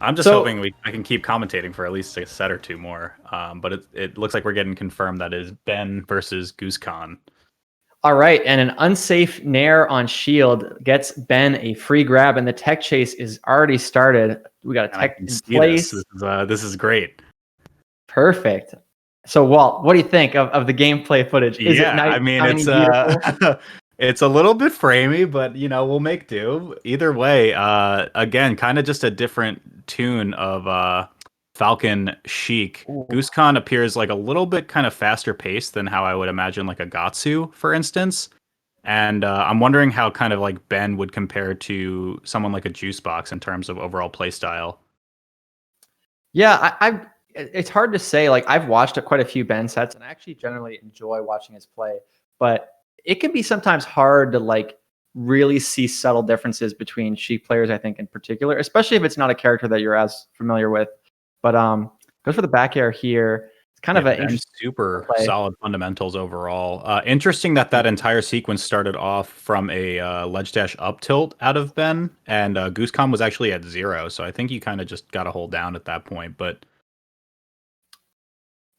I'm just So, hoping I can keep commentating for at least a set or two more. But it looks like we're getting confirmed that is Ben versus GooseKhan. all right, and an unsafe nair on shield gets Ben a free grab, and the tech chase is already started. We got a And I tech can in see this. place. This is great. Perfect. So, Walt, what do you think of the gameplay footage? Is it Yeah, nice, I mean shiny, beautiful? it's a little bit framey, but we'll make do. Either way, again, kind of just a different tune of Falcon Sheik. Ooh. GooseKhan appears like a little bit kind of faster paced than how I would imagine like a Gatsu, for instance. And I'm wondering how kind of like Ben would compare to someone like a Juicebox in terms of overall play style. Yeah, it's hard to say. Like I've watched quite a few Ben sets, and I actually generally enjoy watching his play. But it can be sometimes hard to like really see subtle differences between Sheik players. I think in particular, especially if it's not a character that you're as familiar with. But goes for the back air here. It's kind Yeah, of an Ben's interesting super play. solid fundamentals overall. Interesting that entire sequence started off from a ledge dash up tilt out of Ben, and GooseCom was actually at 0, so I think you kind of just got to hold down at that point. But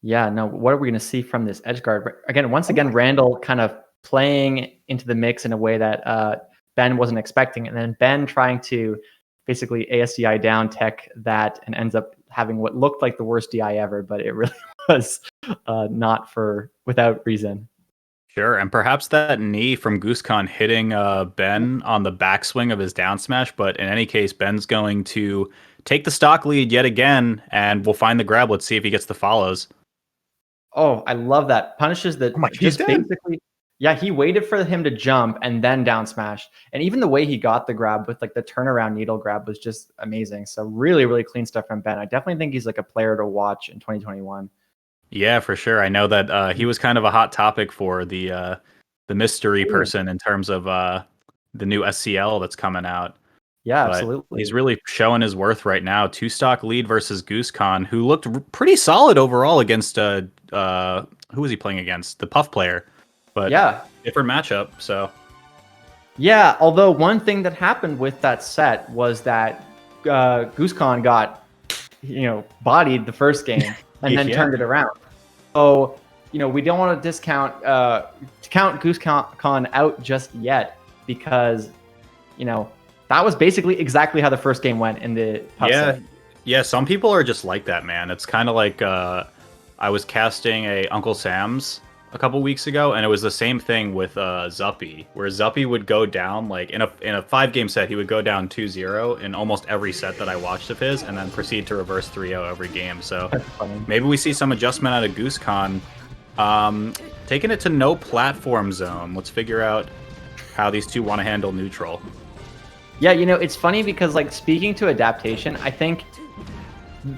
Yeah, no, what are we going to see from this edge guard? Again, once again, Randall kind of playing into the mix in a way that Ben wasn't expecting. And then Ben trying to basically ASDI down tech that and ends up having what looked like the worst DI ever, but it really was not for without reason. sure, and perhaps that knee from GooseCon hitting Ben on the backswing of his down smash, but in any case, Ben's going to take the stock lead yet again, and we'll find the grab. Let's see if he gets the follows. Oh, I love that. Punishes the Oh my, he's just dead. basically. Yeah, he waited for him to jump and then down smash. And even the way he got the grab with like the turnaround needle grab was just amazing. So really, really clean stuff from Ben. I definitely think he's like a player to watch in 2021. Yeah, for sure. I know that he was kind of a hot topic for the mystery Ooh. person in terms of the new SCL that's coming out. Yeah, But he's absolutely. really showing his worth right now. 2 stock lead versus GooseCon, who looked pretty solid overall against who was he playing against? The Puff player, but Yeah. different matchup. So Yeah. Although one thing that happened with that set was that GooseCon got, bodied the first game and then yeah, turned it around. So, we don't want to count GooseCon out just yet because, that was basically exactly how the first game went in the Puff yeah, set. yeah. Some people are just like that, man. It's kind of like I was casting a Uncle Sam's a couple weeks ago, and it was the same thing with Zuppy, where Zuppy would go down like in a 5-game set, he would go down 2-0 in almost every set that I watched of his, and then proceed to reverse 3-0 every game. So That's funny. maybe we see some adjustment out of GooseCon. Taking it to no platform zone. Let's figure out how these two want to handle neutral. Yeah, it's funny because like speaking to adaptation, I think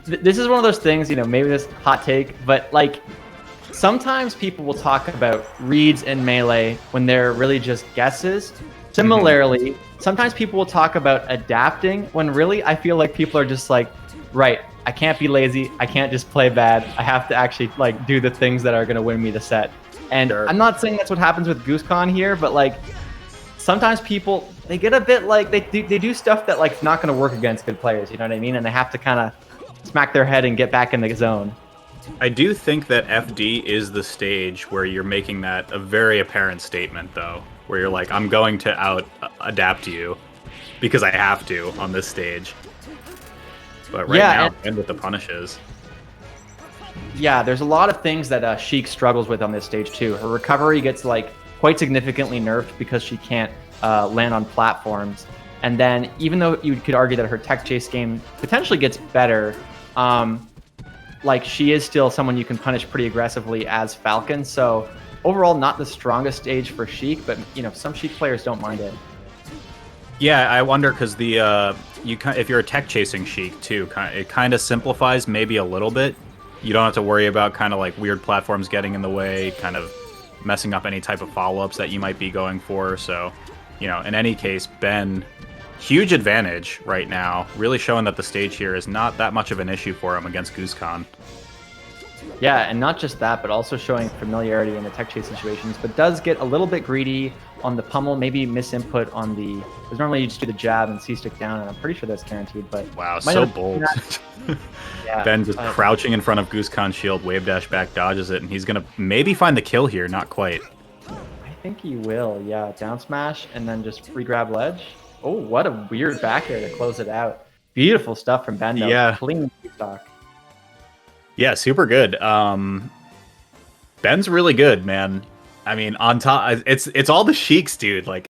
this is one of those things, maybe this hot take, but like sometimes people will talk about reads and melee when they're really just guesses. Similarly, sometimes people will talk about adapting when really I feel like people are just like, right, I can't be lazy. I can't just play bad. I have to actually like do the things that are going to win me the set. And Sure. I'm not saying that's what happens with GooseCon here, but like sometimes people they get a bit like they do stuff that like not going to work against good players. You know what I mean? And they have to kind of smack their head and get back in the zone. I do think that FD is the stage where you're making that a very apparent statement, though, where you're like, I'm going to out adapt you because I have to on this stage. But right now, and with the punishes. Yeah, there's a lot of things that Sheik struggles with on this stage too. Her recovery gets like quite significantly nerfed because she can't land on platforms. And then even though you could argue that her tech chase game potentially gets better, like she is still someone you can punish pretty aggressively as Falcon. So overall, not the strongest stage for Sheik, but some Sheik players don't mind it. Yeah, I wonder because if you're a tech chasing Sheik too, it kind of simplifies maybe a little bit. You don't have to worry about kind of like weird platforms getting in the way, kind of messing up any type of follow-ups that you might be going for. So, in any case, Ben, huge advantage right now, really showing that the stage here is not that much of an issue for him against GooseCon. Yeah, and not just that, but also showing familiarity in the tech chase situations, but does get a little bit greedy on the pummel, maybe misinput on the, because normally you just do the jab and C-stick down, and I'm pretty sure that's guaranteed, but... Wow, might so not- bold. Yeah, Ben just crouching in front of GooseKhan's shield, wave dash back, dodges it, and he's gonna maybe find the kill here, not quite. I think he will, yeah. Down smash, and then just free grab ledge. Oh, what a weird back air to close it out. Beautiful stuff from Ben, though. Yeah. Clean stock. Yeah, super good. Ben's really good, man. I mean, on top, it's all the Sheiks, dude. Like,